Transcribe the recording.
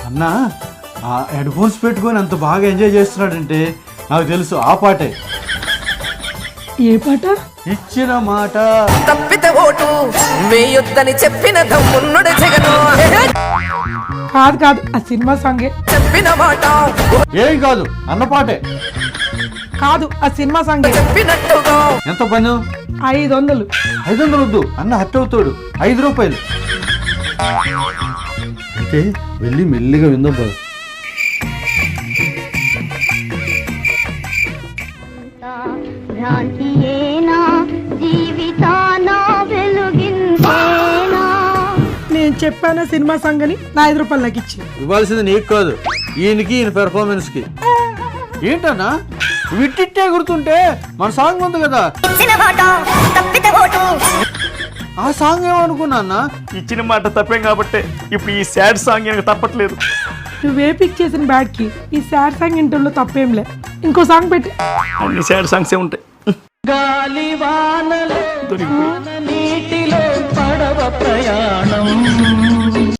అన్న ఆ head phones పెట్టుకొని అంత బాగా ఎంజాయ్ చేస్తున్నాడంటే నాకు తెలుసు ఆ పాటే. ఏ పాట? ఇచ్చిన మాట తప్పితే ఓటు వేయొద్దని చెప్పిన దమ్మున్నడు జగను. కాదు కాదు, ఆ సినిమా సాంగే. చెప్పిన మాట ఏం కాదు అన్న పాటే. కాదు, ఆ సినిమా సాంగే. చెప్పినట్టుగా ఎంత పన్ను? 500. 500 వద్దు అన్న, హట్ అవుతాడు. 5 రూపాయలు అయితే వెళ్ళి మెల్లిగా విందాం బాబు. నేను చెప్పాను సినిమా సాంగ్ అని నా 5 రూపాయలు నాకు ఇచ్చి. ఇవ్వాల్సింది నీకు కాదు, ఈయన పెర్ఫార్మెన్స్ కి. ఏంటన్నా విట్టిట్టే గుర్తుంటే మన సాంగ్ ఉంది కదా, ఆ సాంగ్ ఏమనుకున్నా అన్న? ఇచ్చిన మాట తప్పేం కాబట్టి ఇప్పుడు ఈ సాడ్ సాంగ్ எனக்கு తప్పట్లేదు. నువ్వే పిక్ చేసిన బ్యాడ్ కి ఈ సాడ్ సాంగ్ ఇంటర్లో తప్పేంలే. ఇంకో సాంగ్ పెట్టి. అన్ని సాడ్ సాంగ్సే ఉంటాయి. దొరికిపోయి. నీటిలో పడవ ప్రయాణం